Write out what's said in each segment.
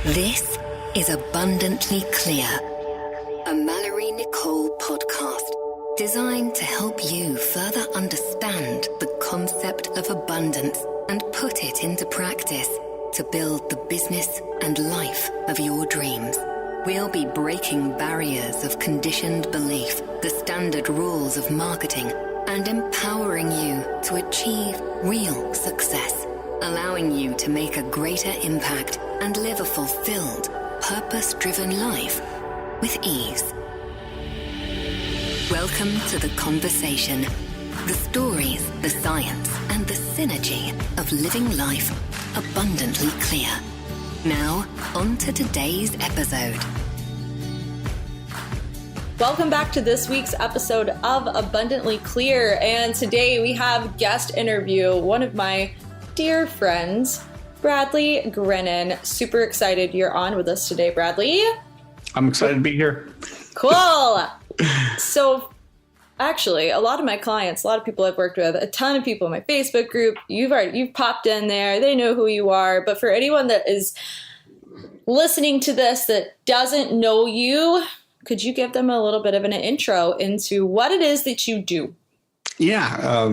This is Abundantly Clear, a Mallory Nicole podcast designed to help you further understand the concept of abundance and put it into practice to build the business and life of your dreams. We'll be breaking barriers of conditioned belief, the standard rules of marketing, and empowering you to achieve real success, allowing you to make a greater impact and live a fulfilled, purpose-driven life with ease. Welcome to the conversation, the stories, the science, and the synergy of living life abundantly clear. Now, on to today's episode. Welcome back to this week's episode of Abundantly Clear. And today we have guest interview, one of my dear friends, Bradley Grinnen. Super excited you're on with us today, Bradley. I'm excited to be here. Cool. So actually, a lot of my clients, a lot of people I've worked with, a ton of people in my Facebook group, you've popped in there, they know who you are. But for anyone that is listening to this that doesn't know you, could you give them a little bit of an intro into what it is that you do? Yeah,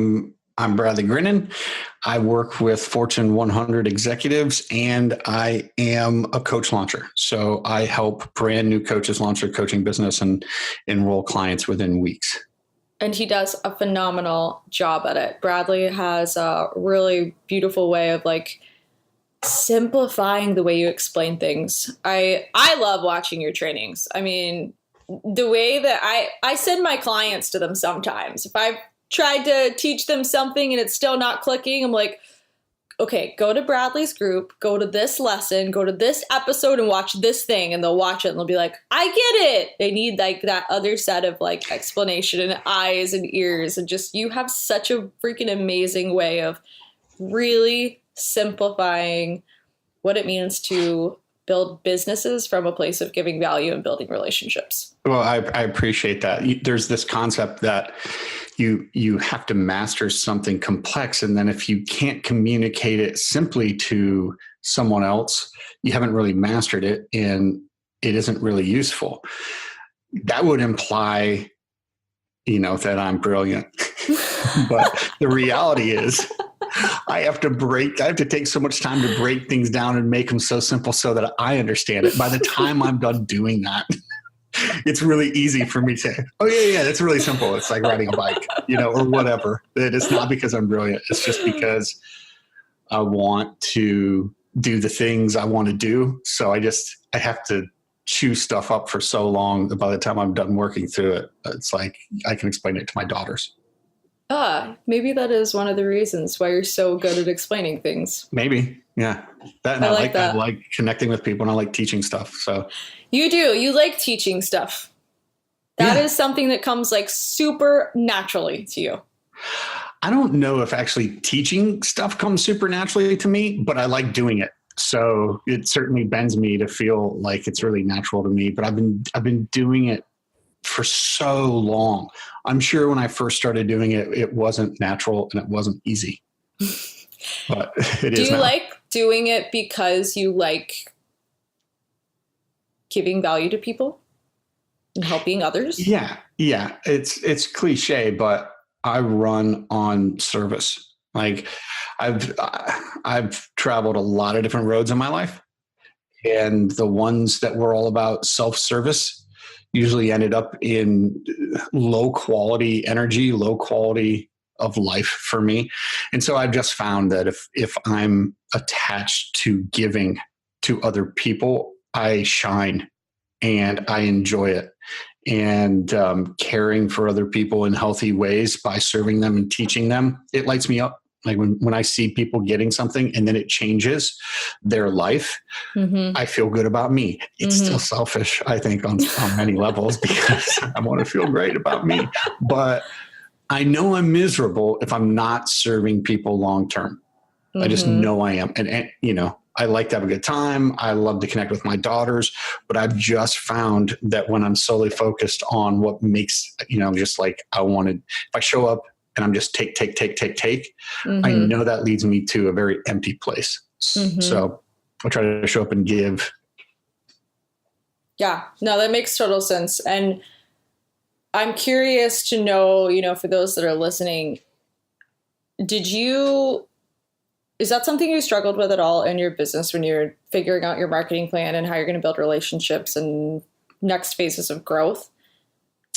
I'm Bradley Grinnen. I work with Fortune 100 executives, and I am a coach launcher. So I help brand new coaches launch their coaching business and enroll clients within weeks. And he does a phenomenal job at it. Bradley has a really beautiful way of simplifying the way you explain things. I love watching your trainings. I mean, the way that I send my clients to them sometimes. If I've tried to teach them something and it's still not clicking, I'm like, okay, go to Bradley's group, go to this lesson, go to this episode and watch this thing. And they'll watch it and they'll be like, I get it. They need that other set of explanation and eyes and ears. And just, you have such a freaking amazing way of really simplifying what it means to build businesses from a place of giving value and building relationships. Well, I appreciate that. There's this concept that you have to master something complex. And then if you can't communicate it simply to someone else, you haven't really mastered it and it isn't really useful. That would imply, that I'm brilliant. But the reality is I have to take so much time to break things down and make them so simple so that I understand it. By the time I'm done doing that, it's really easy for me to say, oh yeah, that's really simple. It's like riding a bike, or whatever. It's not because I'm brilliant. It's just because I want to do the things I want to do. So I have to chew stuff up for so long that by the time I'm done working through it, it's like I can explain it to my daughters. Maybe that is one of the reasons why you're so good at explaining things. Maybe. Yeah. I like that. I like connecting with people and I like teaching stuff. So you do. You like teaching stuff. That is something that comes super naturally to you. I don't know if actually teaching stuff comes super naturally to me, but I like doing it. So it certainly bends me to feel like it's really natural to me, but I've been doing it for so long. I'm sure when I first started doing it, it wasn't natural and it wasn't easy, but it is. Do you like doing it because you like giving value to people and helping others? Yeah. It's cliche, but I run on service. I've traveled a lot of different roads in my life, and the ones that were all about self-service usually ended up in low quality energy, low quality of life for me. And so I've just found that if I'm attached to giving to other people, I shine and I enjoy it. And caring for other people in healthy ways by serving them and teaching them, it lights me up. Like when I see people getting something and then it changes their life, I feel good about me. It's still selfish, I think, on many levels because I want to feel great about me. But I know I'm miserable if I'm not serving people long term. I just know I am. And I like to have a good time. I love to connect with my daughters, but I've just found that when I'm solely focused on what makes, just like if I show up and I'm just take, I know that leads me to a very empty place. So I try to show up and give Yeah, no, that makes total sense. And I'm curious to know, for those that are listening, is that something you struggled with at all in your business when you're figuring out your marketing plan and how you're going to build relationships and next phases of growth?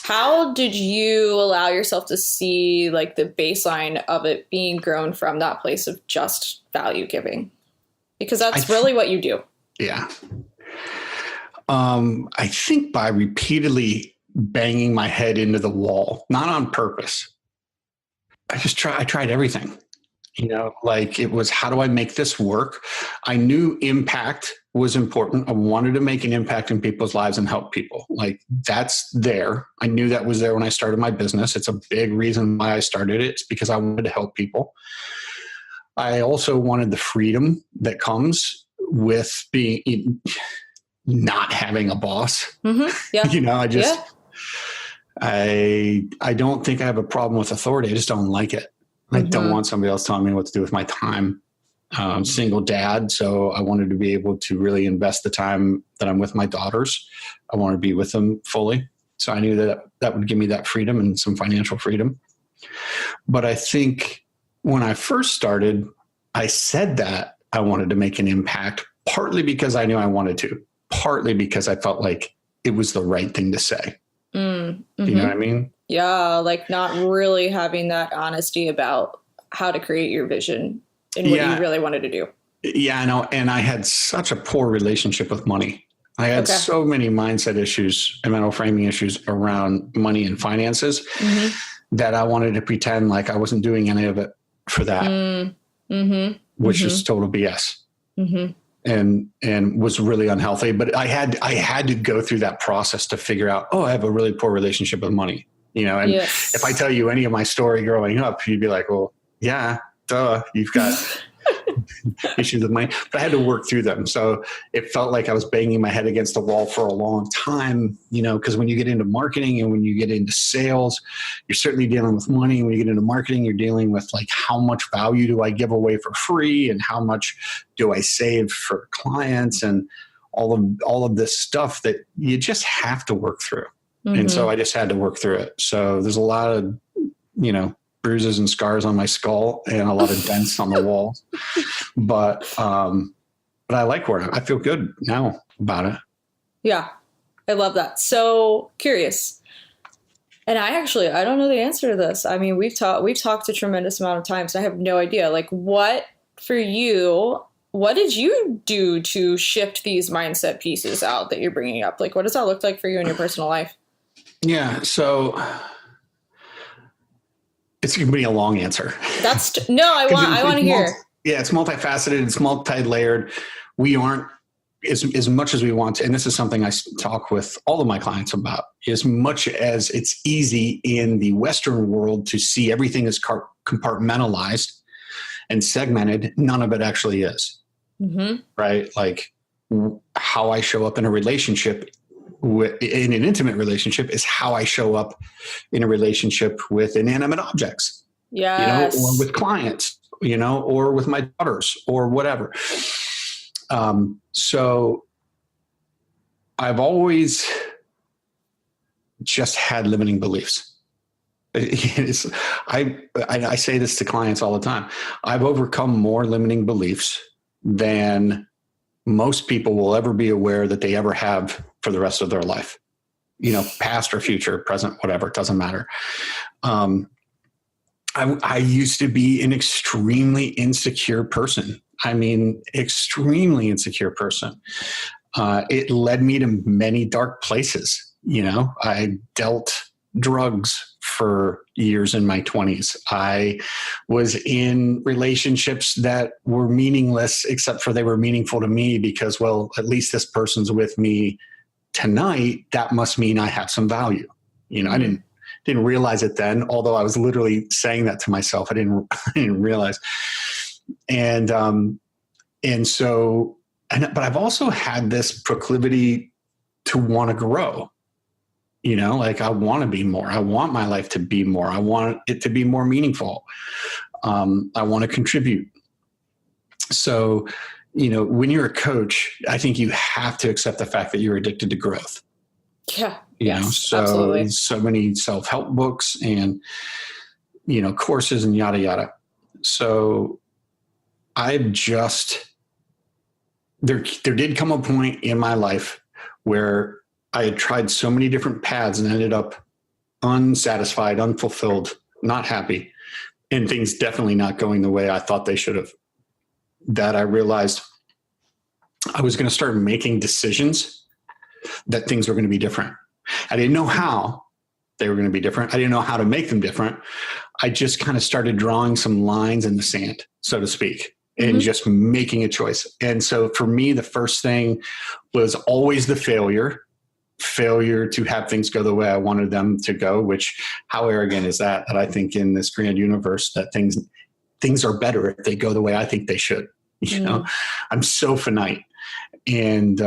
How did you allow yourself to see like the baseline of it being grown from that place of just value giving? Because that's really what you do. Yeah. I think by repeatedly banging my head into the wall, not on purpose. I tried everything, like it was, how do I make this work? I knew impact was important. I wanted to make an impact in people's lives and help people. Like that's there. I knew that was there when I started my business. It's a big reason why I started it. It's because I wanted to help people. I also wanted the freedom that comes with not having a boss. Mm-hmm. Yeah. I don't think I have a problem with authority. I just don't like it. I don't want somebody else telling me what to do with my time. I'm single dad, so I wanted to be able to really invest the time that I'm with my daughters. I want to be with them fully. So I knew that would give me that freedom and some financial freedom. But I think when I first started, I said that I wanted to make an impact, partly because I knew I wanted to, partly because I felt like it was the right thing to say. Mm-hmm. You know what I mean? Yeah, like not really having that honesty about how to create your vision and what you really wanted to do. Yeah, I know. And I had such a poor relationship with money. I had so many mindset issues and mental framing issues around money and finances that I wanted to pretend like I wasn't doing any of it for that, which is total BS. And was really unhealthy. But I had to go through that process to figure out, I have a really poor relationship with money. And if I tell you any of my story growing up, you'd be like, well, yeah, duh, you've got issues with money. But I had to work through them. So it felt like I was banging my head against the wall for a long time, because when you get into marketing and when you get into sales, you're certainly dealing with money. When you get into marketing, you're dealing with like, how much value do I give away for free and how much do I save for clients and all of this stuff that you just have to work through. And so I just had to work through it. So there's a lot of, bruises and scars on my skull and a lot of dents on the walls. But I like where I feel good now about it. Yeah, I love that. So curious. And I don't know the answer to this. I mean, we've talked a tremendous amount of times. I have no idea. Like what did you do to shift these mindset pieces out that you're bringing up? Like, what does that look like for you in your personal life? Yeah. So it's going to be a long answer. I want to hear. It's multifaceted. It's multi-layered. We aren't as much as we want to. And this is something I talk with all of my clients about. As much as it's easy in the Western world to see everything as compartmentalized and segmented, none of it actually is. Right? Like how I show up in a relationship in an intimate relationship is how I show up in a relationship with inanimate objects, or with clients, or with my daughters or whatever. So I've always just had limiting beliefs. I say this to clients all the time. I've overcome more limiting beliefs than most people will ever be aware that they ever have for the rest of their life, past or future, present, whatever, it doesn't matter. I used to be an extremely insecure person. I mean, extremely insecure person. It led me to many dark places. I dealt drugs for years in my 20s. I was in relationships that were meaningless, except for they were meaningful to me because, well, at least this person's with me tonight. That must mean I have some value. I didn't realize it then, although I was literally saying that to myself. I didn't realize. But I've also had this proclivity to want to grow. Like I want to be more. I want my life to be more. I want it to be more meaningful. I want to contribute. So when you're a coach, I think you have to accept the fact that you're addicted to growth. Yeah. So absolutely. so many self-help books and, courses and yada, yada. So there did come a point in my life where I had tried so many different paths and ended up unsatisfied, unfulfilled, not happy, and things definitely not going the way I thought they should have, that I realized I was going to start making decisions that things were going to be different. I didn't know how they were going to be different. I didn't know how to make them different. I just kind of started drawing some lines in the sand, so to speak, and just making a choice. And so for me, the first thing was always the failure to have things go the way I wanted them to go, which how arrogant is that I think in this grand universe that things are better if they go the way I think they should. I'm so finite. And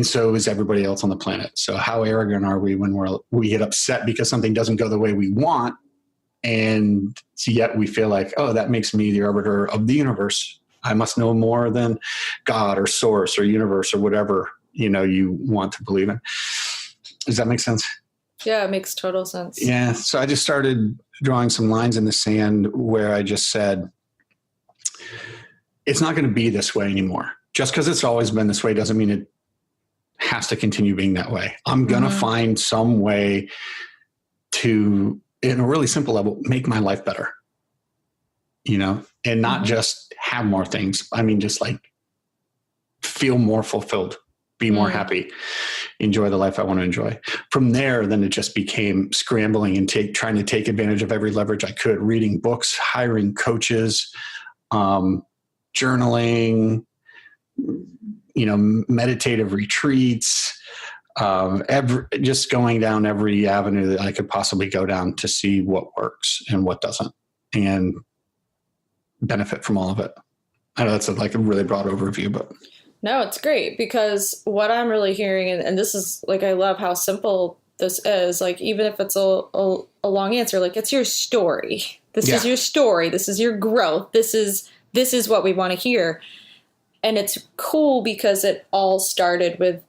so is everybody else on the planet. So how arrogant are we when we get upset because something doesn't go the way we want? And yet we feel like, oh, that makes me the arbiter of the universe. I must know more than God or source or universe or whatever, you want to believe in. Does that make sense? Yeah, it makes total sense. Yeah. So I just started drawing some lines in the sand where I just said, it's not going to be this way anymore. Just because it's always been this way doesn't mean it has to continue being that way. I'm going to find some way to, in a really simple level, make my life better, and not just have more things. I mean, just like feel more fulfilled, be more happy, enjoy the life I want to enjoy. From there, then it just became scrambling and trying to take advantage of every leverage I could, reading books, hiring coaches, journaling, meditative retreats, just going down every avenue that I could possibly go down to see what works and what doesn't, and benefit from all of it. I know that's like a really broad overview, but no, it's great, because what I'm really hearing, and this is like, I love how simple this is, like, even if it's a long answer, like, it's your story. This is your story. This is your growth. This is what we want to hear. And it's cool because it all started with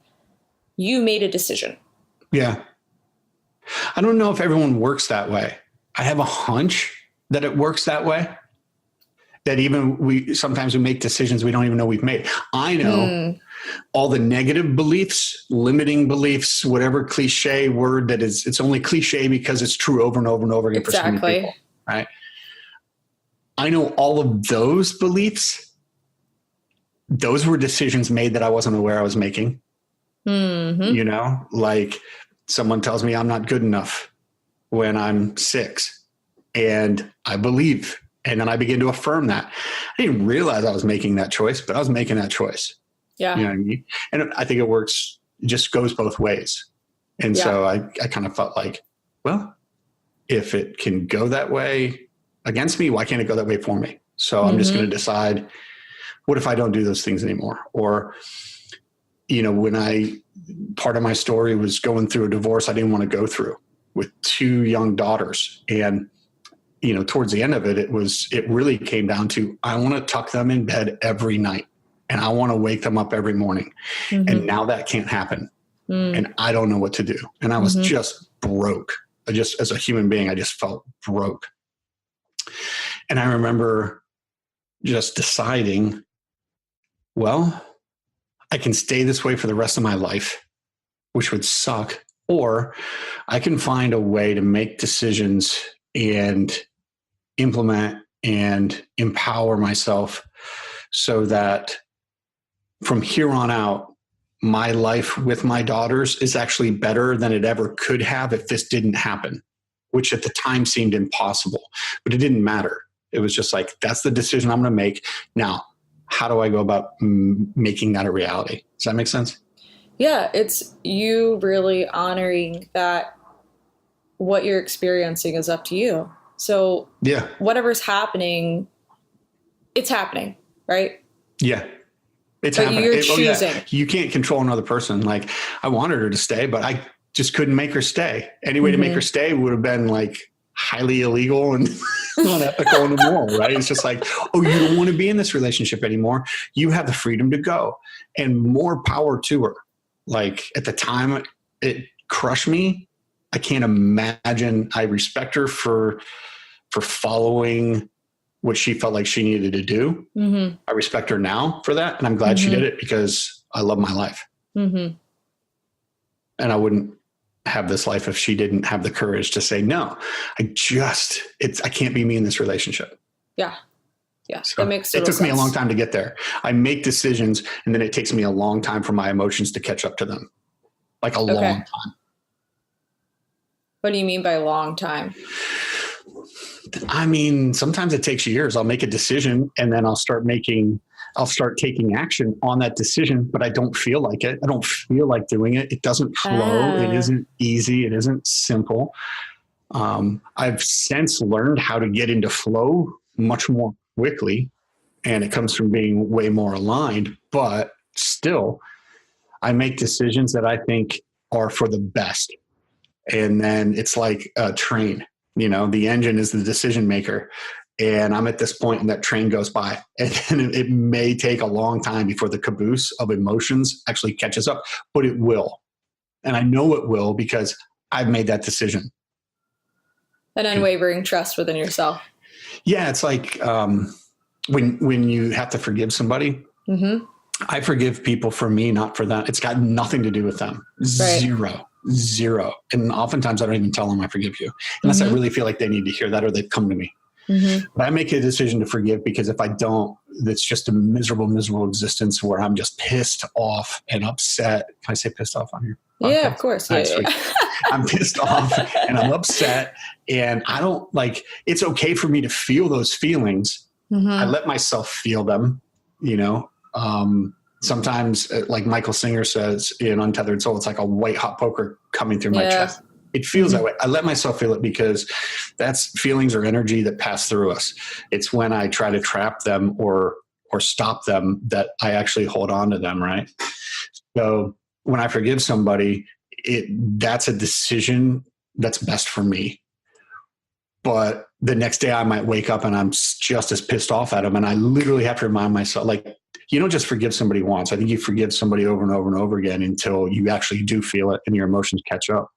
you made a decision. Yeah. I don't know if everyone works that way. I have a hunch that it works that way. That even sometimes we make decisions we don't even know we've made. I know all the negative beliefs, limiting beliefs, whatever cliche word that is, it's only cliche because it's true over and over and over again for so many people, right? I know all of those beliefs. Those were decisions made that I wasn't aware I was making. Like someone tells me I'm not good enough when I'm 6, and I believe. And then I begin to affirm that. I didn't realize I was making that choice, but I was making that choice. Yeah. You know what I mean? And I think it just goes both ways. And so I kind of felt like, well, if it can go that way against me, why can't it go that way for me? So I'm just going to decide, what if I don't do those things anymore? Or, when part of my story was going through a divorce I didn't want to go through with 2 young daughters. And towards the end of it, it really came down to, I want to tuck them in bed every night and I want to wake them up every morning. And now that can't happen. And I don't know what to do. And I was just broke. Just as a human being, I just felt broke. And I remember just deciding, well, I can stay this way for the rest of my life, which would suck, or I can find a way to make decisions and implement and empower myself so that from here on out, my life with my daughters is actually better than it ever could have if this didn't happen, which at the time seemed impossible, but it didn't matter. It was just like, that's the decision I'm going to make. Now, how do I go about making that a reality? Does that make sense? Yeah, it's you really honoring that what you're experiencing is up to you. So whatever's happening, it's happening, right? Yeah. It's but happening. You're choosing. You can't control another person. Like, I wanted her to stay, but I just couldn't make her stay. Any way to make her stay would have been like highly illegal and unethical and immoral, right? It's just like, oh, you don't want to be in this relationship anymore. You have the freedom to go, and more power to her. Like at the time it crushed me. I can't imagine. I respect her for following what she felt like she needed to do. Mm-hmm. I respect her now for that. And I'm glad she did it because I love my life. Mm-hmm. And I wouldn't have this life if she didn't have the courage to say, no, I can't be me in this relationship. Yeah. Yeah. So that makes it took sense. me a long time to get there. I make decisions and then it takes me a long time for my emotions to catch up to them. Like a long time. What do you mean by long time? I mean, sometimes it takes years. I'll make a decision and then I'll start taking action on that decision, but I don't feel like it. I don't feel like doing it. It doesn't flow. It isn't easy. It isn't simple. I've since learned how to get into flow much more quickly, and it comes from being way more aligned, but still I make decisions that I think are for the best. And then it's like a train, the engine is the decision maker. And I'm at this point and that train goes by, and it may take a long time before the caboose of emotions actually catches up, but it will. And I know it will because I've made that decision. An unwavering trust within yourself. Yeah. It's like when you have to forgive somebody, I forgive people for me, not for them. It's got nothing to do with them. Right. Zero. And oftentimes I don't even tell them I forgive you unless I really feel like they need to hear that or they've come to me. But I make a decision to forgive because if I don't, it's just a miserable existence where I'm just pissed off and upset. Can I say pissed off on here? Yeah, of course. Yeah. I'm pissed off and I'm upset, and I don't it's okay for me to feel those feelings. I let myself feel them, sometimes like Michael Singer says in Untethered Soul, it's like a white hot poker coming through my chest. It feels that way. I let myself feel it because that's feelings or energy that pass through us. It's when I try to trap them or stop them that I actually hold on to them. Right. So when I forgive somebody, that's a decision that's best for me. But the next day I might wake up and I'm just as pissed off at them. And I literally have to remind myself, you don't just forgive somebody once. I think you forgive somebody over and over and over again until you actually do feel it and your emotions catch up.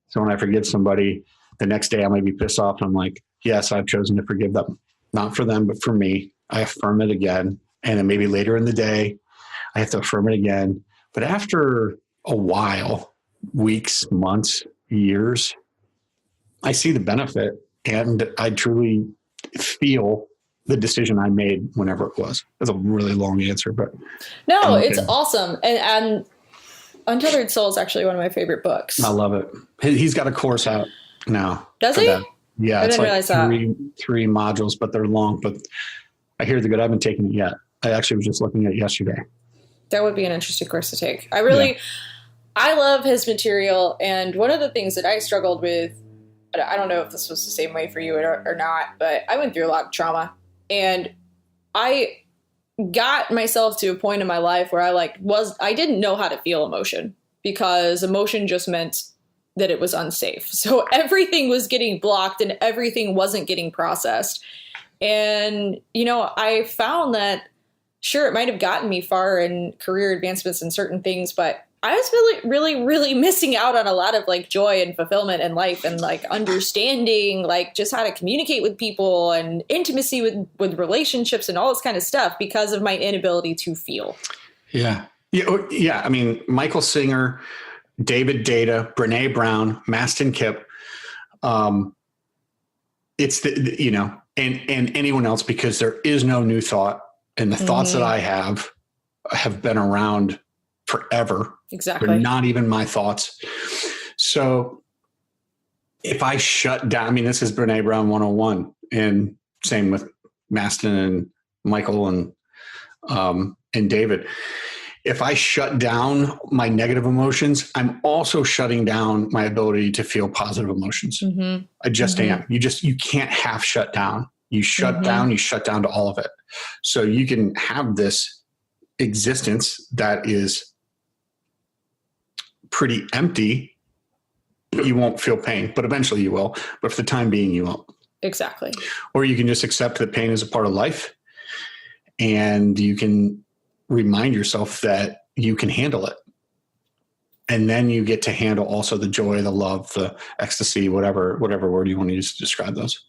So when I forgive somebody, the next day I might be pissed off and I'm like, yes, I've chosen to forgive them. Not for them, but for me. I affirm it again. And then maybe later in the day, I have to affirm it again. But after a while, weeks, months, years, I see the benefit and I truly feel the decision I made whenever it was. That's a really long answer, but no, it's awesome. And Untethered Soul is actually one of my favorite books. I love it. He's got a course out now. Does he? That. Yeah, I it's didn't realize that. Three modules, but they're long. But I hear they're good. I haven't taken it yet. I actually was just looking at it yesterday. That would be an interesting course to take. I love his material. And one of the things that I struggled with, I don't know if this was the same way for you or not, but I went through a lot of trauma. And I got myself to a point in my life where I didn't know how to feel emotion because emotion just meant that it was unsafe. So everything was getting blocked and everything wasn't getting processed. And, I found that, sure, it might have gotten me far in career advancements and certain things, but I was really, really, really missing out on a lot of joy and fulfillment in life and understanding, just how to communicate with people and intimacy with relationships and all this kind of stuff because of my inability to feel. Yeah. Yeah. I mean, Michael Singer, David Data, Brene Brown, Mastin Kipp, it's and anyone else, because there is no new thought, and the thoughts that I have been around forever. Exactly. They're not even my thoughts. So if I shut down, this is Brene Brown 101, and same with Mastin and Michael and David. If I shut down my negative emotions, I'm also shutting down my ability to feel positive emotions. I just am. You can't half shut down. You shut down, you shut down to all of it. So you can have this existence that is pretty empty You won't feel pain, but eventually you will. But for the time being, you won't. Exactly. Or you can just accept that pain is a part of life, and you can remind yourself that you can handle it. And then you get to handle also the joy, the love, the ecstasy, whatever word you want to use to describe those.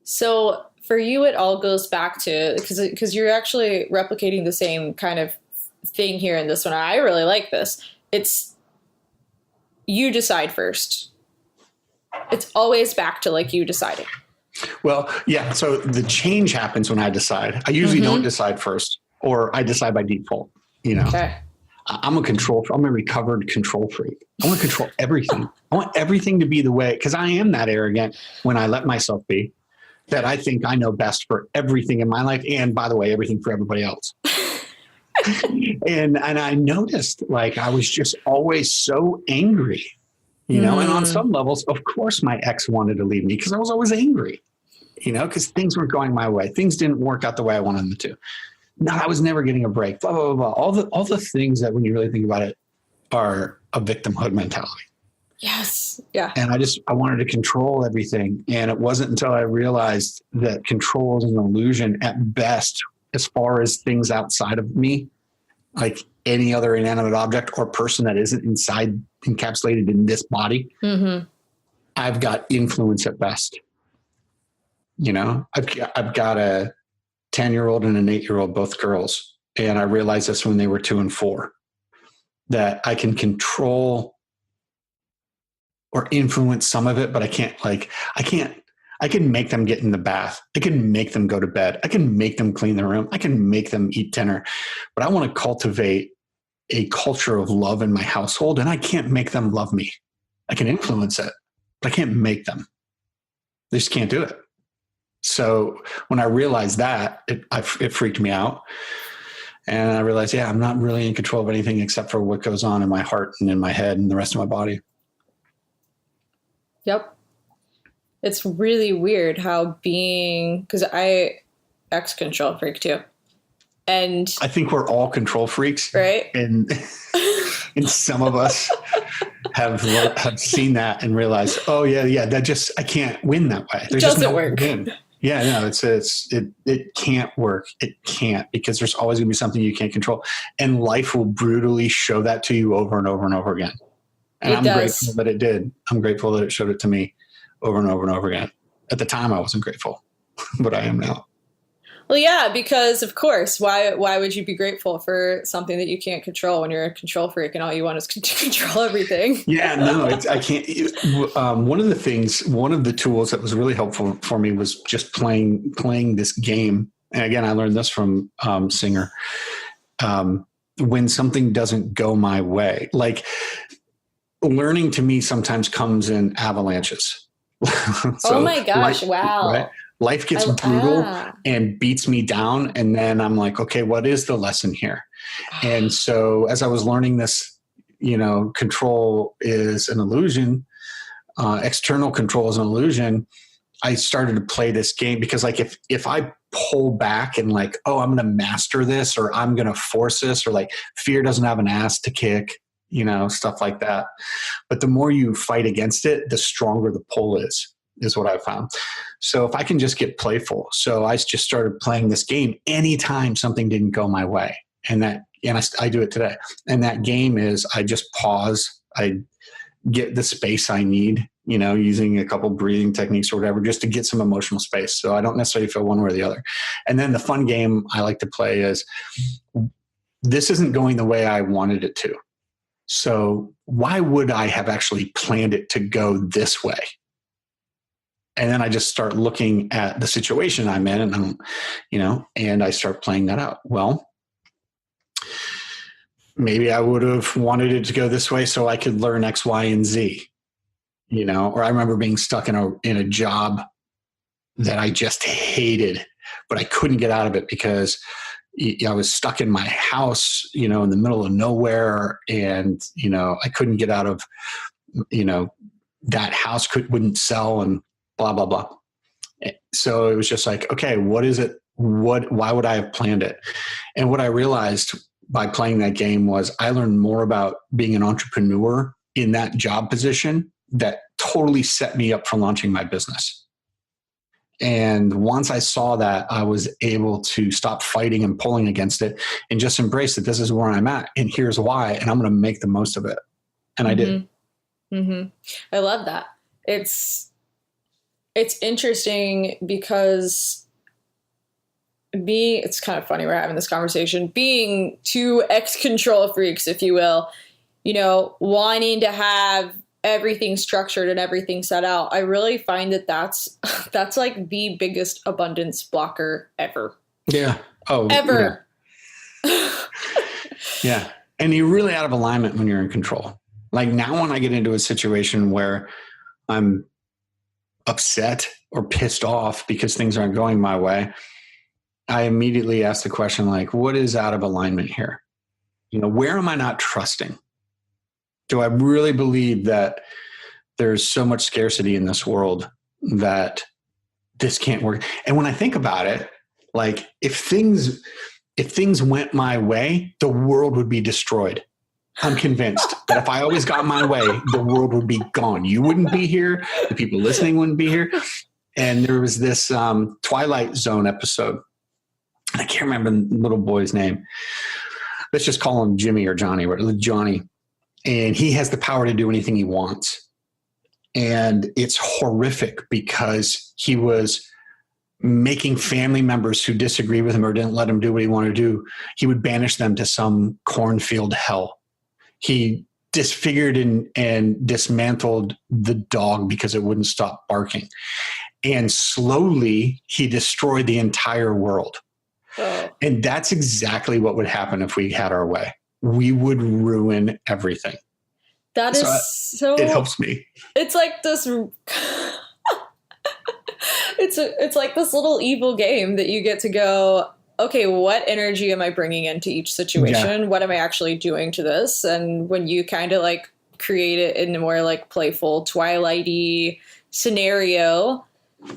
So for you, it all goes back to, because you're actually replicating the same kind of thing here in this one. I really like this. It's you decide first. It's always back to like you deciding. Well, yeah. So the change happens when I decide. I usually don't decide first, or I decide by default, you know. Okay. I'm a recovered control freak. I want to control everything. I want everything to be the way, because I am that arrogant when I let myself be, that I think I know best for everything in my life. And by the way, everything for everybody else. and I noticed like I was just always so angry, you know, and on some levels, of course, my ex wanted to leave me because I was always angry, you know, because things weren't going my way. Things didn't work out the way I wanted them to. No, I was never getting a break, blah, blah, blah, blah. All the things that when you really think about it are a victimhood mentality. Yes. Yeah. And I wanted to control everything. And it wasn't until I realized that control is an illusion at best, as far as things outside of me, like any other inanimate object or person that isn't encapsulated in this body. I've got influence at best. You know, I've got a 10-year-old and an 8-year-old, both girls. And I realized this when they were 2 and 4, that I can control or influence some of it, but I can make them get in the bath. I can make them go to bed. I can make them clean their room. I can make them eat dinner, but I want to cultivate a culture of love in my household, and I can't make them love me. I can influence it, but I can't make them. They just can't do it. So when I realized that, it freaked me out. And I realized, yeah, I'm not really in control of anything except for what goes on in my heart and in my head and the rest of my body. Yep. It's really weird how because I control freak too. And I think we're all control freaks. Right. And some of us have seen that and realized, oh yeah, I can't win that way. There's doesn't just no work. Win. Yeah, no, it can't work. It can't, because there's always gonna be something you can't control. And life will brutally show that to you over and over and over again. And I'm grateful that it did. I'm grateful that it showed it to me over and over and over again. At the time I wasn't grateful, but I am now. Well, yeah, because of course, why would you be grateful for something that you can't control when you're a control freak and all you want is to control everything? Yeah, no, I can't. One of the tools that was really helpful for me was just playing this game. And again, I learned this from Singer. When something doesn't go my way, like learning to me sometimes comes in avalanches. So, oh my gosh. Wow. Right? Life gets brutal and beats me down. And then I'm like, okay, what is the lesson here? And so as I was learning this, you know, control is an illusion. External control is an illusion. I started to play this game because like, if I pull back and like, oh, I'm going to master this, or I'm going to force this, or like fear doesn't have an ass to kick, you know, stuff like that. But the more you fight against it, the stronger the pull is what I found. So if I can just get playful. So I just started playing this game anytime something didn't go my way. And I do it today. And that game is I just pause. I get the space I need, you know, using a couple breathing techniques or whatever, just to get some emotional space. So I don't necessarily feel one way or the other. And then the fun game I like to play is, this isn't going the way I wanted it to. So why would I have actually planned it to go this way? And then I just start looking at the situation I'm in, and I start playing that out. Well, maybe I would have wanted it to go this way so I could learn X, Y, and Z, you know, or I remember being stuck in a job that I just hated, but I couldn't get out of it because I was stuck in my house, you know, in the middle of nowhere. And, you know, I couldn't get out of, you know, that house wouldn't sell and blah, blah, blah. So it was just like, okay, what is it? Why would I have planned it? And what I realized by playing that game was I learned more about being an entrepreneur in that job position that totally set me up for launching my business. And once I saw that, I was able to stop fighting and pulling against it and just embrace that this is where I'm at and here's why, and I'm going to make the most of it. And I did. Mm-hmm. I love that. It's interesting because it's kind of funny we're having this conversation, being two ex-control freaks, if you will, wanting to have everything structured and everything set out. I really find that that's like the biggest abundance blocker ever. Yeah. Oh, ever. Yeah. Yeah. And you're really out of alignment when you're in control. Like now when I get into a situation where I'm upset or pissed off because things aren't going my way, I immediately ask the question, like, what is out of alignment here? Where am I not trusting? Do I really believe that there's so much scarcity in this world that this can't work? And when I think about it, like if things went my way, the world would be destroyed. I'm convinced that if I always got my way, the world would be gone. You wouldn't be here. The people listening wouldn't be here. And there was this Twilight Zone episode. I can't remember the little boy's name. Let's just call him Jimmy or Johnny. Johnny. And he has the power to do anything he wants. And it's horrific because he was making family members who disagree with him or didn't let him do what he wanted to do, he would banish them to some cornfield hell. He disfigured and dismantled the dog because it wouldn't stop barking. And slowly he destroyed the entire world. Oh. And that's exactly what would happen if we had our way. We would ruin everything. That is so it helps me. It's like this it's like this little evil game that you get to go, okay, what energy am I bringing into each situation? Yeah. What am I actually doing to this? And when you kind of like create it in a more like playful, Twilight-y scenario,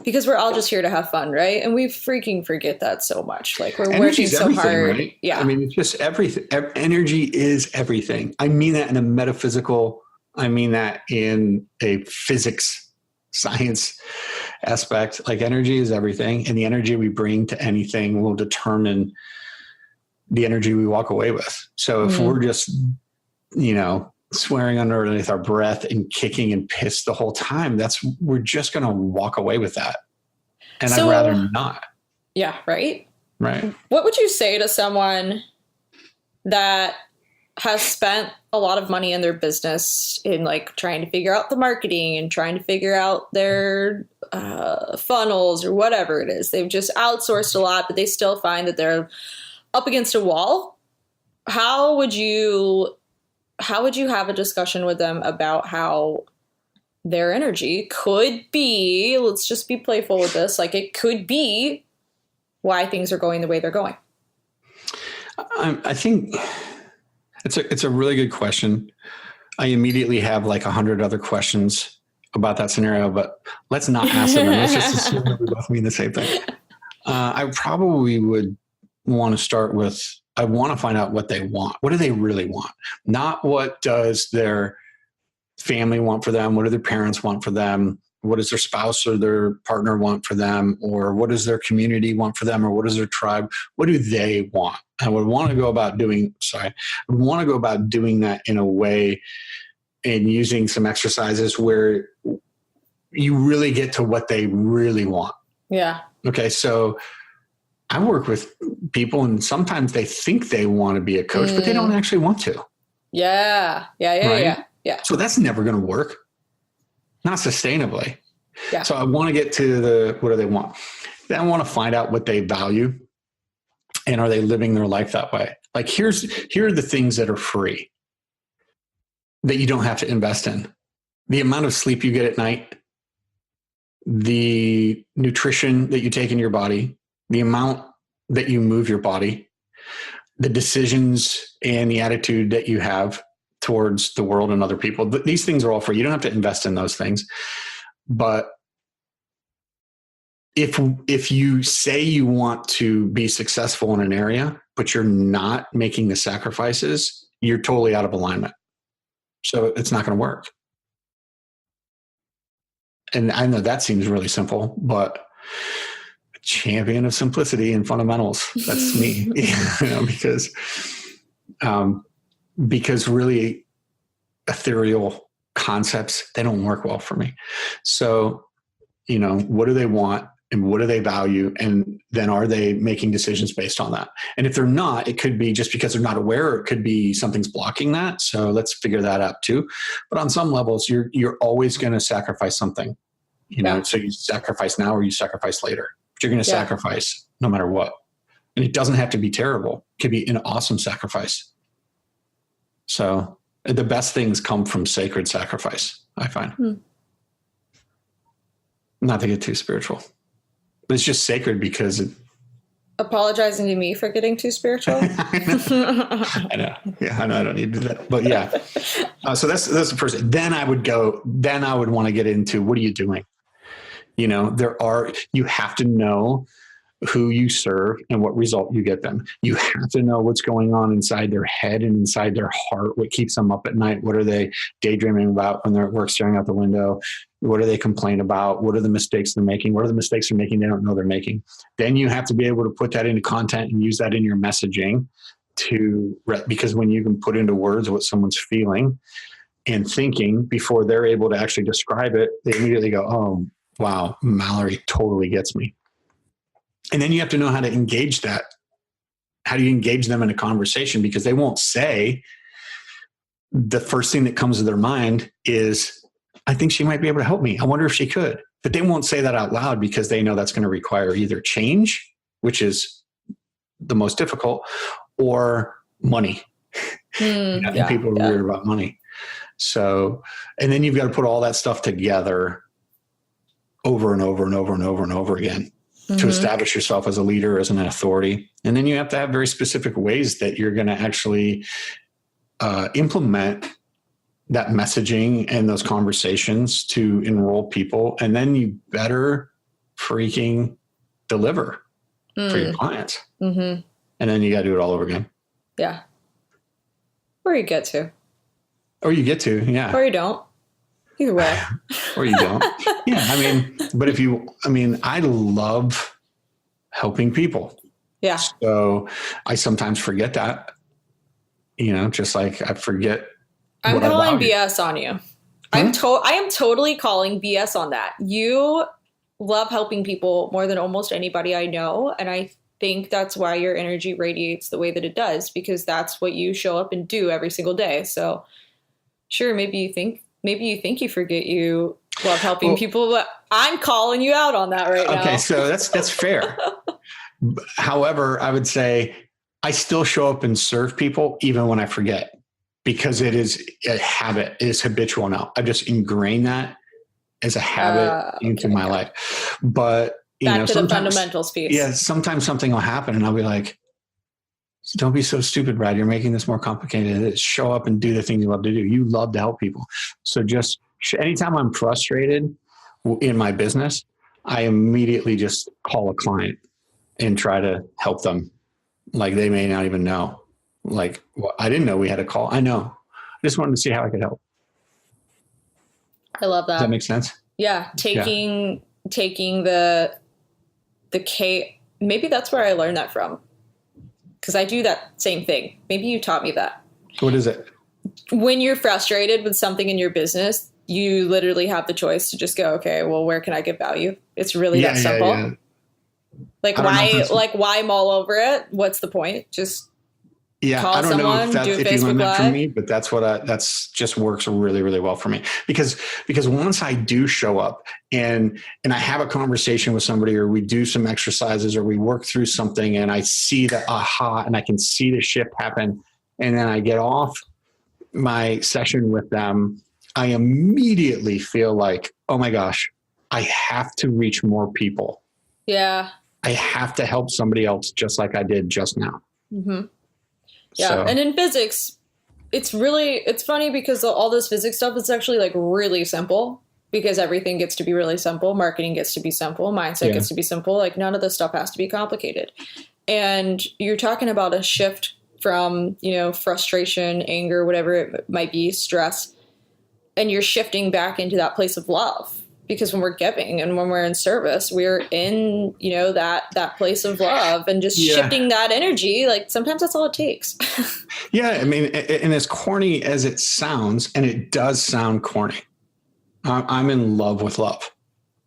because we're all just here to have fun, right? And we freaking forget that so much. Like we're working so hard. Right? Yeah. I mean, it's just everything. Energy is everything. I mean that in a metaphysical, I mean that in a physics, science aspect. Like energy is everything. And the energy we bring to anything will determine the energy we walk away with. So if we're just, swearing underneath our breath and kicking and pissed the whole time, we're just going to walk away with that. And I'd rather not. Yeah. Right. Right. What would you say to someone that has spent a lot of money in their business in like trying to figure out the marketing and trying to figure out their funnels or whatever it is? They've just outsourced a lot, but they still find that they're up against a wall. How would you have a discussion with them about how their energy could be, let's just be playful with this, like it could be why things are going the way they're going? I think it's a really good question. I immediately have like 100 other questions about that scenario, but let's not ask them. Let's just assume that we both mean the same thing. I probably would want to start with, I want to find out what they want. What do they really want? Not what does their family want for them? What do their parents want for them? What does their spouse or their partner want for them? Or what does their community want for them? Or what does their tribe? What do they want? I would want to go about doing that in a way and using some exercises where you really get to what they really want. Yeah. Okay. So I work with people and sometimes they think they want to be a coach, but they don't actually want to. Yeah. Yeah. So that's never going to work. Not sustainably. Yeah. So I want to get to what do they want? Then I want to find out what they value and are they living their life that way? Like here are the things that are free that you don't have to invest in. The amount of sleep you get at night, the nutrition that you take in your body, the amount that you move your body, the decisions and the attitude that you have towards the world and other people. These things are all free. You don't have to invest in those things. But if you say you want to be successful in an area, but you're not making the sacrifices, you're totally out of alignment. So it's not going to work. And I know that seems really simple, but champion of simplicity and fundamentals. That's me, because really ethereal concepts, they don't work well for me. So, what do they want and what do they value? And then are they making decisions based on that? And if they're not, it could be just because they're not aware, or it could be something's blocking that. So let's figure that out too. But on some levels, you're always going to sacrifice something, so you sacrifice now or you sacrifice later. You're going to sacrifice no matter what. And it doesn't have to be terrible. It could be an awesome sacrifice. So the best things come from sacred sacrifice, I find. Not to get too spiritual, but it's just sacred because apologizing to me for getting too spiritual. I know. Yeah, I know I don't need to do that, but yeah. So that's the first. Then I would want to get into, what are you doing? You have to know who you serve and what result you get them. You have to know what's going on inside their head and inside their heart, what keeps them up at night. What are they daydreaming about when they're at work, staring out the window? What do they complain about? What are the mistakes they're making? What are the mistakes they're making they don't know they're making? Then you have to be able to put that into content and use that in your messaging because when you can put into words what someone's feeling and thinking before they're able to actually describe it, they immediately go, oh, wow, Mallory totally gets me. And then you have to know how to engage that. How do you engage them in a conversation? Because they won't say, the first thing that comes to their mind is, I think she might be able to help me. I wonder if she could. But they won't say that out loud because they know that's going to require either change, which is the most difficult, or money. I think people are weird about money. So, and then you've got to put all that stuff together over and over and over and over and over again to establish yourself as a leader, as an authority. And then you have to have very specific ways that you're going to actually implement that messaging and those conversations to enroll people. And then you better freaking deliver for your clients. And then you got to do it all over again. Yeah. Or you get to. Or you get to, yeah. Or you don't. Either way. Or you don't. Yeah. I love helping people. Yeah. So I sometimes forget that, just like I forget. I'm calling BS on you. I am totally calling BS on that. You love helping people more than almost anybody I know. And I think that's why your energy radiates the way that it does, because that's what you show up and do every single day. So sure, maybe you think you forget you love helping people, but I'm calling you out on that right now. Okay, so that's fair. However, I would say I still show up and serve people even when I forget, because it is a habit. It is habitual now. I've just ingrained that as a habit into my life. But back to the fundamentals piece. Yeah, sometimes something will happen and I'll be like, don't be so stupid, Brad. You're making this more complicated. Show up and do the thing you love to do. You love to help people. So just anytime I'm frustrated in my business, I immediately just call a client and try to help them. Like they may not even know. Like, well, I didn't know we had a call. I know. I just wanted to see how I could help. I love that. Does that make sense? Yeah. Taking the K, maybe that's where I learned that from. Because I do that same thing. Maybe you taught me that. What is it? When you're frustrated with something in your business, you literally have the choice to just go, okay, well, where can I give value? It's really that simple. Yeah. Why mull over it? What's the point? Just call I don't someone, know do a if Facebook you learned Live. that from me, but that's just works really, really well for me. Because once I do show up and I have a conversation with somebody, or we do some exercises, or we work through something, and I see the aha, and I can see the shift happen, and then I get off my session with them, I immediately feel like, oh my gosh, I have to reach more people. Yeah. I have to help somebody else just like I did just now. Mm-hmm. Yeah. So. And in physics, it's funny because all this physics stuff is actually like really simple, because everything gets to be really simple. Marketing gets to be simple. Mindset gets to be simple. Like none of this stuff has to be complicated. And you're talking about a shift from, frustration, anger, whatever it might be, stress, and you're shifting back into that place of love. because when we're giving and when we're in service, we're in, that place of love and just shifting that energy. Like sometimes that's all it takes. Yeah. I mean, and as corny as it sounds, and it does sound corny, I'm in love with love.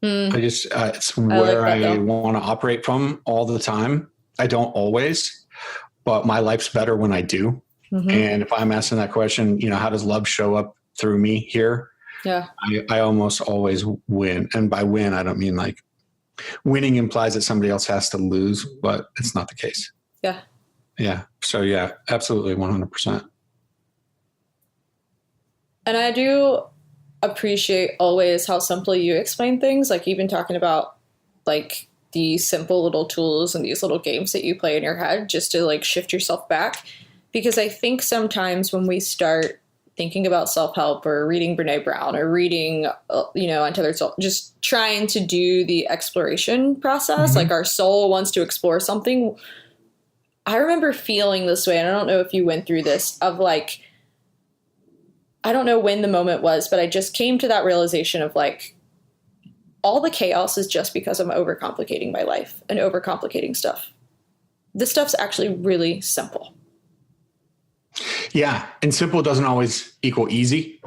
It's where I want to operate from all the time. I don't always, but my life's better when I do. Mm-hmm. And if I'm asking that question, how does love show up through me here? Yeah. I almost always win. And by win, I don't mean like winning implies that somebody else has to lose, but it's not the case. Yeah. Yeah. So yeah, absolutely. 100%. And I do appreciate always how simply you explain things. Like even talking about like these simple little tools and these little games that you play in your head just to like shift yourself back. Because I think sometimes when we start thinking about self-help or reading Brene Brown or reading, Untitled Chapter, just trying to do the exploration process, mm-hmm. like our soul wants to explore something. I remember feeling this way, and I don't know if you went through this, of like, I don't know when the moment was, but I just came to that realization of like, all the chaos is just because I'm overcomplicating my life and overcomplicating stuff. This stuff's actually really simple. Yeah. And simple doesn't always equal easy.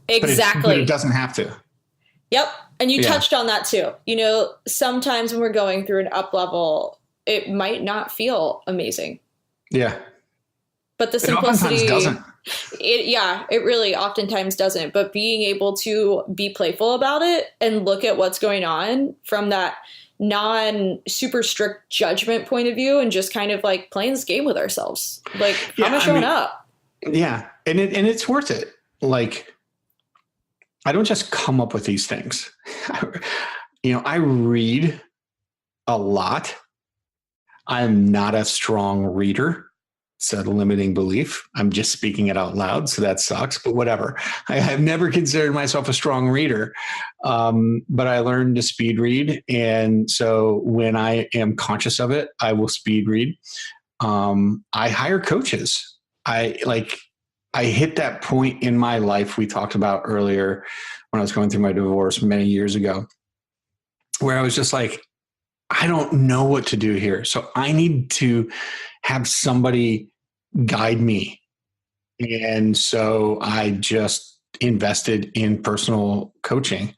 Exactly. But it doesn't have to. Yep. And you touched on that too. Sometimes when we're going through an up level, it might not feel amazing. Yeah. But the simplicity it doesn't. It really oftentimes doesn't. But being able to be playful about it and look at what's going on from that non super strict judgment point of view and just kind of like playing this game with ourselves. Like, how am I showing up? Yeah. And it's worth it. Like, I don't just come up with these things. I read a lot. I'm not a strong reader. It's a limiting belief. I'm just speaking it out loud, so that sucks, but whatever. I have never considered myself a strong reader, but I learned to speed read. And so when I am conscious of it, I will speed read. I hire coaches. I hit that point in my life we talked about earlier when I was going through my divorce many years ago, where I was just like, I don't know what to do here. So I need to have somebody guide me. And so I just invested in personal coaching,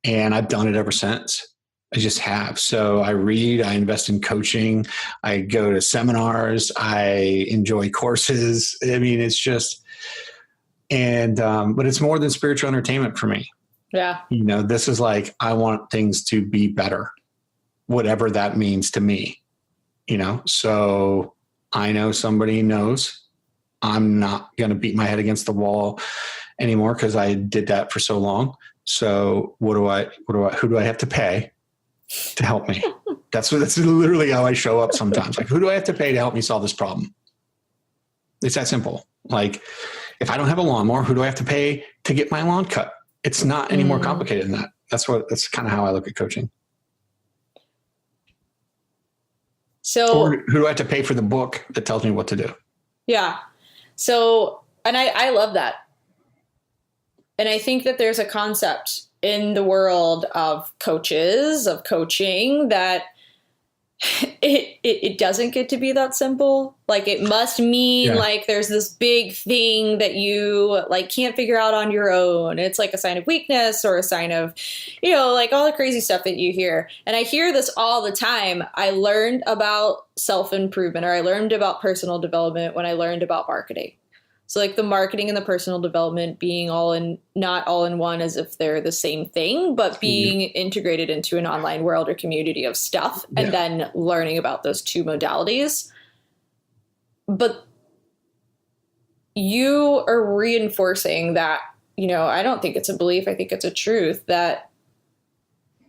and I've done it ever since. I just have. So I read, I invest in coaching, I go to seminars, I enjoy courses. I mean, it's just, but it's more than spiritual entertainment for me. Yeah. This is like, I want things to be better, whatever that means to me. So I know somebody knows I'm not going to beat my head against the wall anymore because I did that for so long. So who do I have to pay to help me? That's literally how I show up sometimes. Like, who do I have to pay to help me solve this problem? It's that simple. Like, if I don't have a lawnmower, who do I have to pay to get my lawn cut? It's not any more complicated than that. That's kind of how I look at coaching. So, or who do I have to pay for the book that tells me what to do? Yeah. So, and I love that. And I think that there's a concept in the world of coaches, of coaching, that it doesn't get to be that simple. Like, it must mean like there's this big thing that you like can't figure out on your own. It's like a sign of weakness or a sign of, like all the crazy stuff that you hear. And I hear this all the time. I learned about self-improvement, or I learned about personal development when I learned about marketing. So like the marketing and the personal development being not all in one as if they're the same thing, but being integrated into an online world or community of stuff, and then learning about those two modalities. But you are reinforcing that, I don't think it's a belief. I think it's a truth that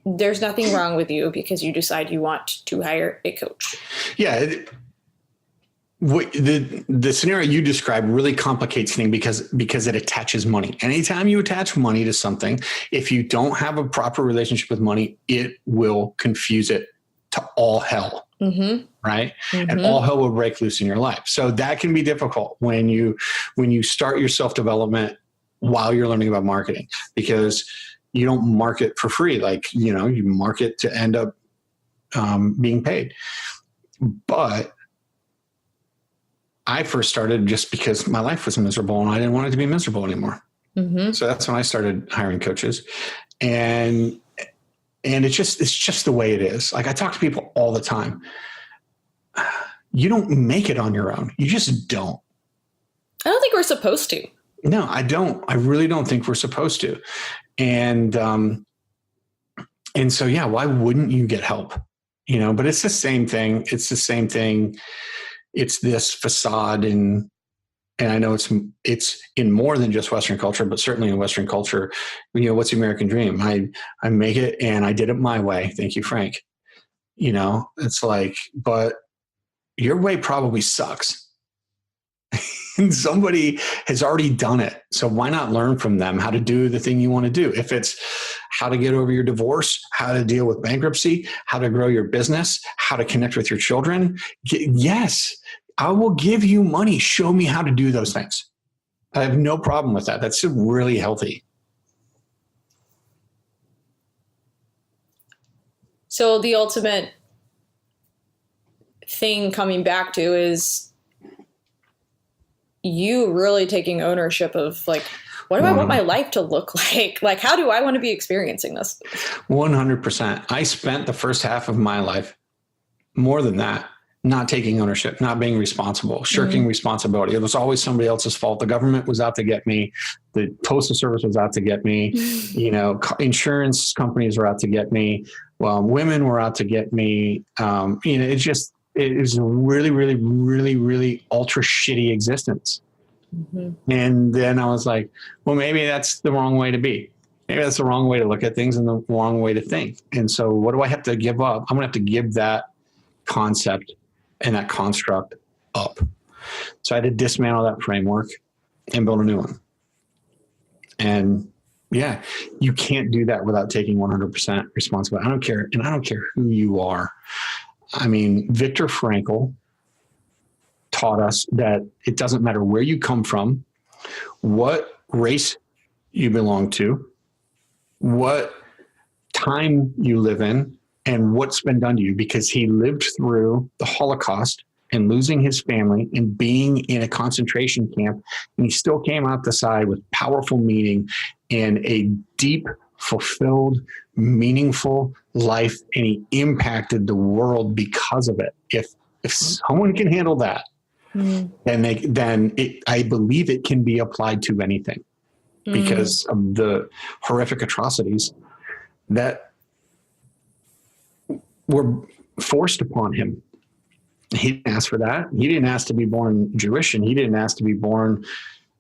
there's nothing wrong with you because you decide you want to hire a coach. Yeah. The scenario you described really complicates things because it attaches money. Anytime you attach money to something, if you don't have a proper relationship with money, it will confuse it to all hell. Mm-hmm. Right. Mm-hmm. And all hell will break loose in your life. So that can be difficult when you start your self-development while you're learning about marketing, because you don't market for free. Like, you market to end up being paid. But I first started just because my life was miserable and I didn't want it to be miserable anymore. Mm-hmm. So that's when I started hiring coaches, and it's just the way it is. Like, I talk to people all the time. You don't make it on your own. You just don't. I don't think we're supposed to. No, I don't. I really don't think we're supposed to. And so, yeah, why wouldn't you get help? But it's the same thing. It's the same thing. It's this facade, and I know it's in more than just Western culture, but certainly in Western culture, what's the American dream? I make it and I did it my way. Thank you, Frank. It's like, but your way probably sucks. And somebody has already done it. So why not learn from them how to do the thing you want to do? If it's how to get over your divorce, how to deal with bankruptcy, how to grow your business, how to connect with your children. Yes, I will give you money. Show me how to do those things. I have no problem with that. That's really healthy. So the ultimate thing coming back to is you really taking ownership of, like, what do I want my life to look like? Like, how do I want to be experiencing this? 100%. I spent the first half of my life, more than that, not taking ownership, not being responsible, shirking responsibility. It was always somebody else's fault. The government was out to get me. The postal service was out to get me. Insurance companies were out to get me. Well, women were out to get me. It was a really, really, really, really ultra shitty existence. Mm-hmm. And then I was like, well, maybe that's the wrong way to be. Maybe that's the wrong way to look at things and the wrong way to think. And so what do I have to give up? I'm going to have to give that concept and that construct up. So I had to dismantle that framework and build a new one. And yeah, you can't do that without taking 100% responsibility. I don't care. And I don't care who you are. I mean, Viktor Frankl taught us that it doesn't matter where you come from, what race you belong to, what time you live in, and what's been done to you, because he lived through the Holocaust and losing his family and being in a concentration camp. And he still came out the side with powerful meaning and a deep, fulfilled, meaningful life. And he impacted the world because of it. If someone can handle that, then I believe it can be applied to anything because of the horrific atrocities that were forced upon him. He didn't ask for that. He didn't ask to be born Jewish, and he didn't ask to be born,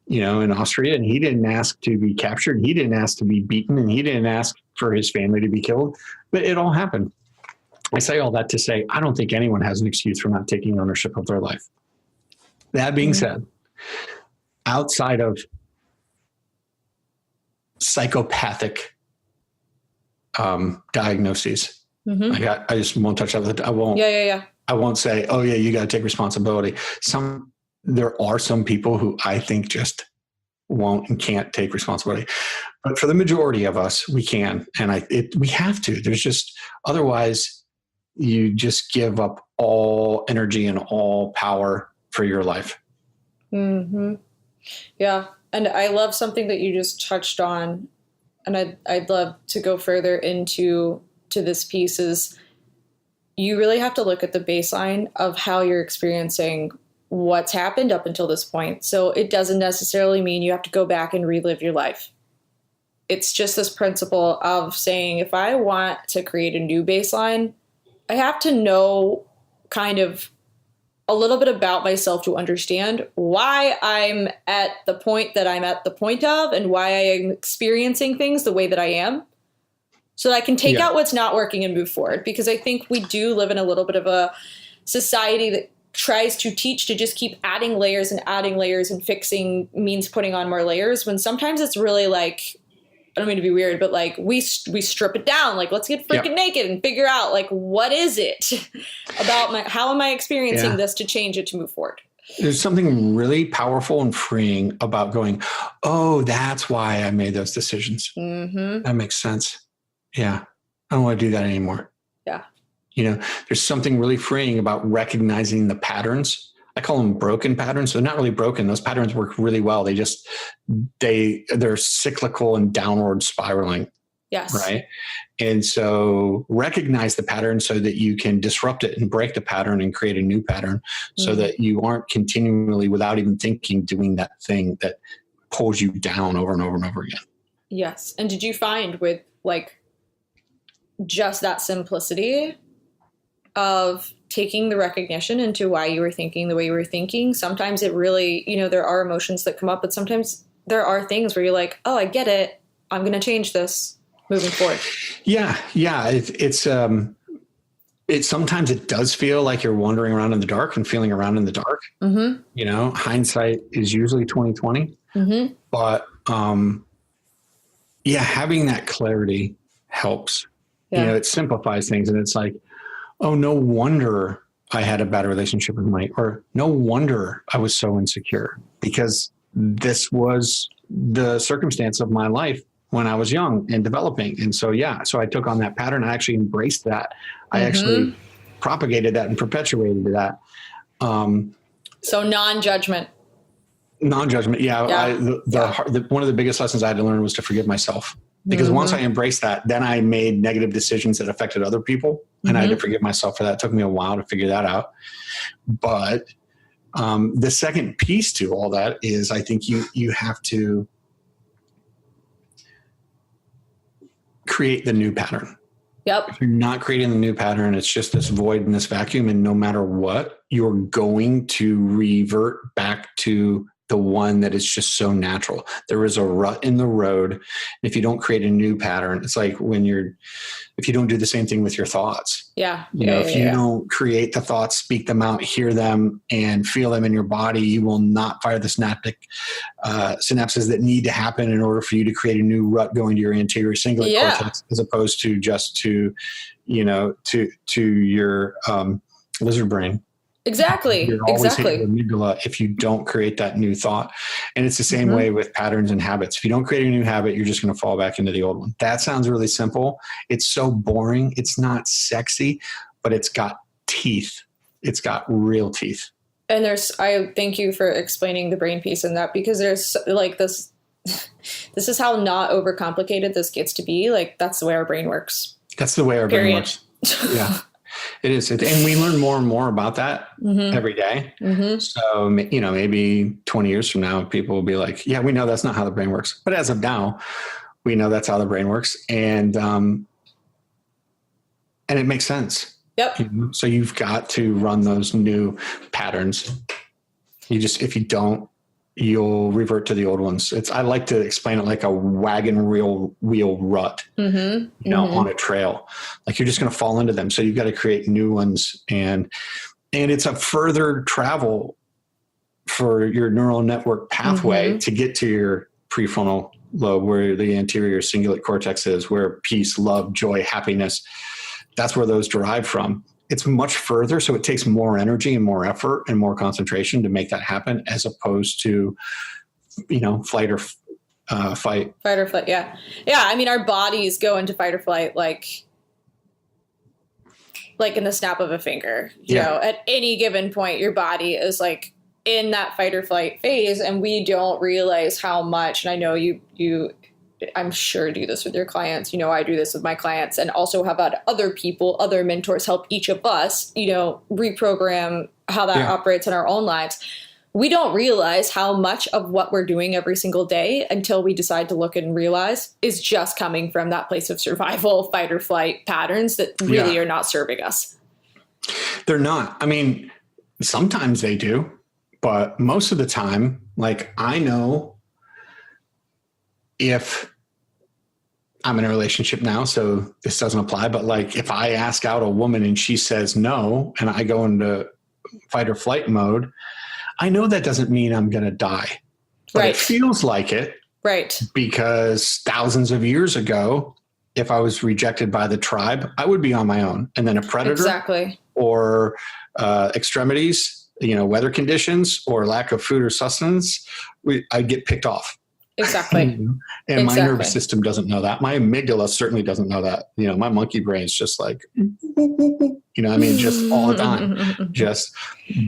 in Austria, and he didn't ask to be captured. He didn't ask to be beaten, and he didn't ask for his family to be killed, but it all happened. I say all that to say, I don't think anyone has an excuse for not taking ownership of their life. That being said, outside of psychopathic diagnoses, I just won't touch that. I won't. Yeah. I won't say, oh yeah, you got to take responsibility. There are some people who I think just won't and can't take responsibility, but for the majority of us, we can, and we have to. There's just, otherwise, you just give up all energy and all power for your life. Mm-hmm. Yeah, and I love something that you just touched on, and I'd love to go further into this piece is, you really have to look at the baseline of how you're experiencing what's happened up until this point. So it doesn't necessarily mean you have to go back and relive your life. It's just this principle of saying, if I want to create a new baseline, I have to know kind of a little bit about myself to understand why I'm at the point that I'm at the point of, and why I am experiencing things the way that I am, so that I can take out what's not working and move forward. Because I think we do live in a little bit of a society that tries to teach to just keep adding layers, and fixing means putting on more layers, when sometimes it's really like, I don't mean to be weird, but like we strip it down. Like, let's get freaking naked and figure out, like, what is it about how am I experiencing this to change it, to move forward? There's something really powerful and freeing about going, Oh, that's why I made those decisions. Mm-hmm. That makes sense. Yeah. I don't want to do that anymore. Yeah. There's something really freeing about recognizing the patterns. I call them broken patterns. They're not really broken. Those patterns work really well. They're cyclical and downward spiraling. Yes. Right. And so recognize the pattern so that you can disrupt it and break the pattern and create a new pattern so that you aren't continually, without even thinking, doing that thing that pulls you down over and over and over again. Yes. And did you find with like just that simplicity of taking the recognition into why you were thinking the way you were thinking, sometimes it really, there are emotions that come up, but sometimes there are things where you're like, oh, I get it. I'm going to change this moving forward. Yeah. It's sometimes it does feel like you're wandering around in the dark and feeling around in the dark. Mm-hmm. Hindsight is usually 20/20, mm-hmm. But, having that clarity helps. Yeah. It simplifies things, and it's like, oh, no wonder I had a bad relationship with or no wonder I was so insecure, because this was the circumstance of my life when I was young and developing. And so, so I took on that pattern. I actually embraced that. I actually propagated that and perpetuated that. So non-judgment. Non-judgment. Yeah. One of the biggest lessons I had to learn was to forgive myself, because once I embraced that, then I made negative decisions that affected other people, and I had to forgive myself for that. It took me a while to figure that out. But the second piece to all that is, I think you have to create the new pattern. Yep. If you're not creating the new pattern, it's just this void and this vacuum. And no matter what, you're going to revert back to the one that is just so natural. There is a rut in the road. If you don't create a new pattern, it's like if you don't do the same thing with your thoughts. Yeah. If you don't create the thoughts, speak them out, hear them, and feel them in your body, you will not fire the synapses that need to happen in order for you to create a new rut going to your anterior cingulate cortex, as opposed to just to your lizard brain. Exactly. You're always hitting the amygdala if you don't create that new thought. And it's the same way with patterns and habits. If you don't create a new habit, you're just going to fall back into the old one. That sounds really simple. It's so boring. It's not sexy, but it's got teeth. It's got real teeth. And I thank you for explaining the brain piece in that, because there's like this is how not overcomplicated this gets to be. Like, that's the way our brain works. That's the way our brain works. Yeah. It is. And we learn more and more about that every day. Mm-hmm. So, maybe 20 years from now, people will be like, yeah, we know that's not how the brain works. But as of now, we know that's how the brain works. And it makes sense. Yep. So you've got to run those new patterns. If you don't, you'll revert to the old ones. I like to explain it like a wagon wheel rut, on a trail. Like, you're just going to fall into them. So you've got to create new ones, and it's a further travel for your neural network pathway to get to your prefrontal lobe, where the anterior cingulate cortex is, where peace, love, joy, happiness, that's where those derive from. It's much further, so it takes more energy and more effort and more concentration to make that happen, as opposed to, flight or fight. Fight or flight, yeah. Yeah, I mean, our bodies go into fight or flight like in the snap of a finger. You know, at any given point, your body is like in that fight or flight phase, and we don't realize how much, and I know you I'm sure do this with your clients. I do this with my clients, and also have had other people, other mentors help each of us, reprogram how that operates in our own lives. We don't realize how much of what we're doing every single day until we decide to look and realize is just coming from that place of survival, fight or flight patterns that really are not serving us. They're not. I mean, sometimes they do, but most of the time, like, I know if I'm in a relationship now, so this doesn't apply, but like, if I ask out a woman and she says no, and I go into fight or flight mode, I know that doesn't mean I'm going to die, but it feels like it. Right. Because thousands of years ago, if I was rejected by the tribe, I would be on my own. And then a predator or extremities, weather conditions or lack of food or sustenance, I'd get picked off. Exactly. And my nervous system doesn't know that. My amygdala certainly doesn't know that. My monkey brain's just like, just all the time, just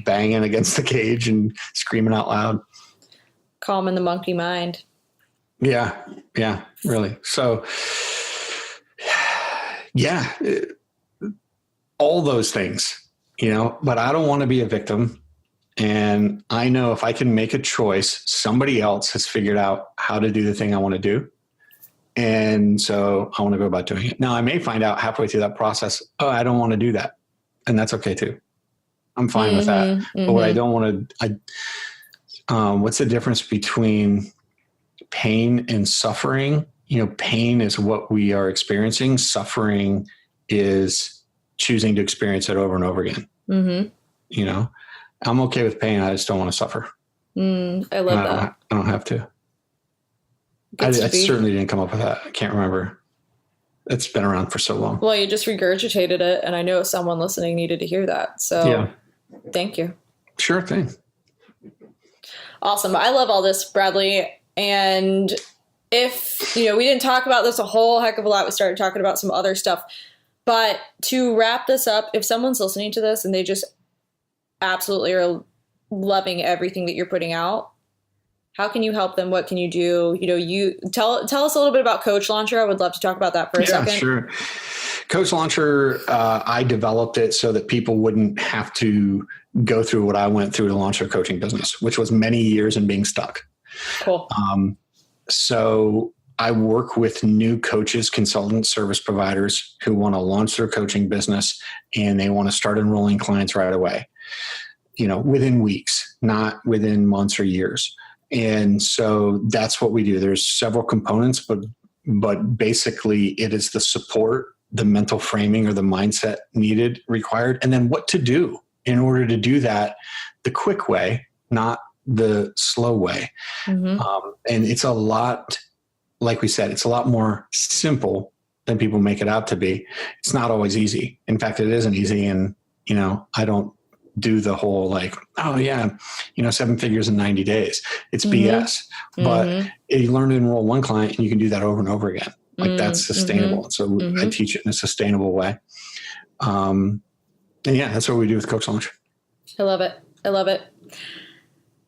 banging against the cage and screaming out loud. Calming the monkey mind. Yeah, really. So, yeah, all those things, but I don't want to be a victim. And I know if I can make a choice, somebody else has figured out how to do the thing I want to do. And so I want to go about doing it. Now, I may find out halfway through that process, I don't want to do that. And that's okay too. I'm fine with that. But what I don't want to, what's the difference between pain and suffering? Pain is what we are experiencing. Suffering is choosing to experience it over and over again. I'm okay with pain. I just don't want to suffer. I love that. I don't have to. I certainly didn't come up with that. I can't remember. It's been around for so long. Well, you just regurgitated it, and I know someone listening needed to hear that. So thank you. Sure thing. Awesome. I love all this, Bradley. And if, we didn't talk about this a whole heck of a lot. We started talking about some other stuff. But to wrap this up, if someone's listening to this and they just absolutely are loving everything that you're putting out, how can you help them? What can you do? You tell us a little bit about Coach Launcher. I would love to talk about that for a second. Sure. Coach Launcher, I developed it so that people wouldn't have to go through what I went through to launch their coaching business, which was many years in being stuck. Cool. So I work with new coaches, consultants, service providers who want to launch their coaching business and they want to start enrolling clients right away, within weeks, not within months or years. And so that's what we do. There's several components, but basically it is the support, the mental framing or the mindset required, and then what to do in order to do that the quick way, not the slow way. And it's a lot, like we said, it's a lot more simple than people make it out to be. It's not always easy. In fact, it isn't easy. And, I don't do the whole 7 figures in 90 days. It's BS. But you learn to enroll one client and you can do that over and over again. That's sustainable. So I teach it in a sustainable way. And that's what we do with Coach Launch. I love it.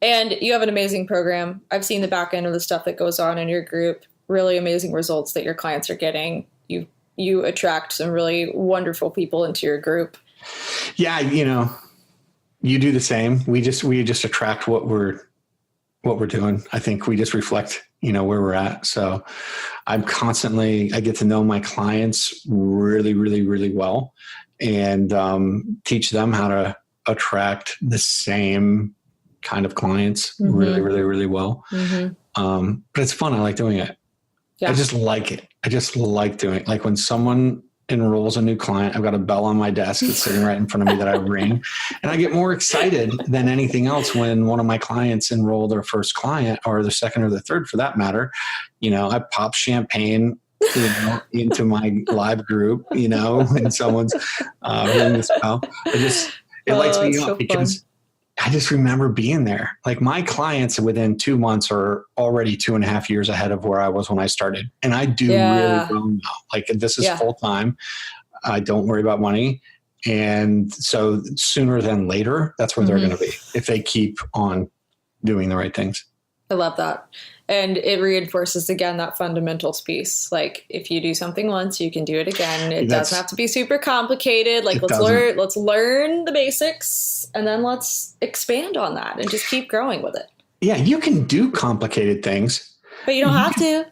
And you have an amazing program. I've seen the back end of the stuff that goes on in your group. Really amazing results that your clients are getting. You attract some really wonderful people into your group. Yeah, you do the same. We just attract what we're doing. I think we just reflect, where we're at. So I get to know my clients really, really, really well and teach them how to attract the same kind of clients really, really, really well. But it's fun. I like doing it. Yeah. I just like it. I just like doing it. Like when someone enrolls a new client, I've got a bell on my desk that's sitting right in front of me that I ring. And I get more excited than anything else when one of my clients enroll their first client or the second or the third for that matter. I pop champagne into my live group, and someone's ringing this bell. It lights me up because fun. I just remember being there. Like my clients within 2 months are already 2.5 years ahead of where I was when I started. And I do really well now. Like this is full time. I don't worry about money. And so sooner than later, that's where they're going to be if they keep on doing the right things. I love that. And it reinforces again that fundamentals piece. Like if you do something once, you can do it again. It doesn't have to be super complicated. Like let's learn the basics and then let's expand on that and just keep growing with it. Yeah, you can do complicated things. But you don't have to.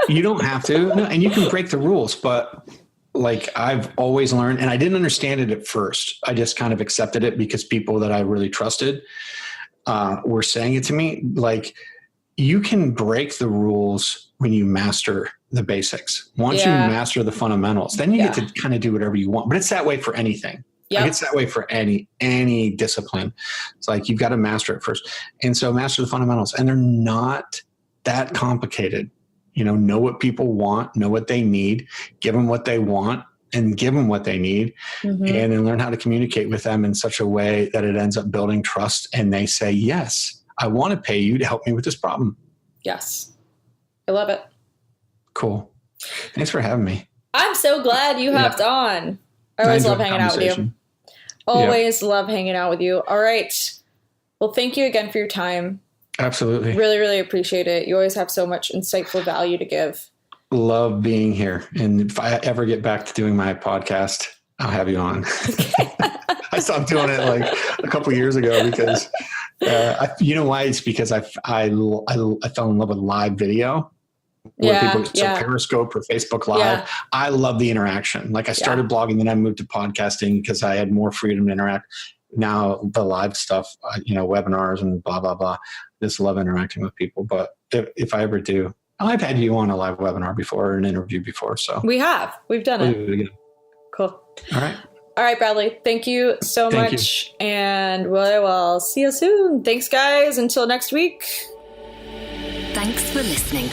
You don't have to. No, and you can break the rules, but like I've always learned, and I didn't understand it at first. I just kind of accepted it because people that I really trusted were saying it to me. Like, you can break the rules when you master the basics. Once you master the fundamentals, then you get to kind of do whatever you want. But it's that way for anything. Yep. Like it's that way for any discipline. It's like you've got to master it first. And so master the fundamentals. And they're not that complicated. Know what people want, know what they need, give them what they want, and give them what they need, and then learn how to communicate with them in such a way that it ends up building trust. And they say, yes, I want to pay you to help me with this problem. Yes. I love it. Cool. Thanks for having me. I'm so glad you hopped on. I always love hanging out with you. Always love hanging out with you. All right. Well, thank you again for your time. Absolutely. Really, really appreciate it. You always have so much insightful value to give. Love being here. And if I ever get back to doing my podcast, I'll have you on. I stopped doing it like a couple of years ago because, you know why? It's because I fell in love with live video. So Periscope or Facebook Live. Yeah. I love the interaction. Like I started blogging, then I moved to podcasting because I had more freedom to interact. Now the live stuff, webinars and blah, blah, blah. Just love interacting with people. But if I ever do, I've had you on a live webinar before or an interview before. So we've done it. Cool. All right, Bradley. Thank you so much. And we will see you soon. Thanks, guys. Until next week. Thanks for listening.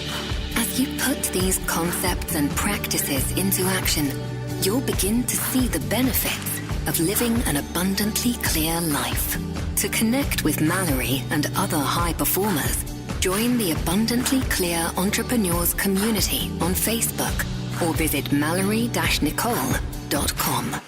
As you put these concepts and practices into action, you'll begin to see the benefits of living an abundantly clear life. To connect with Mallory and other high performers, join the Abundantly Clear Entrepreneurs community on Facebook or visit mallory-nicole.com.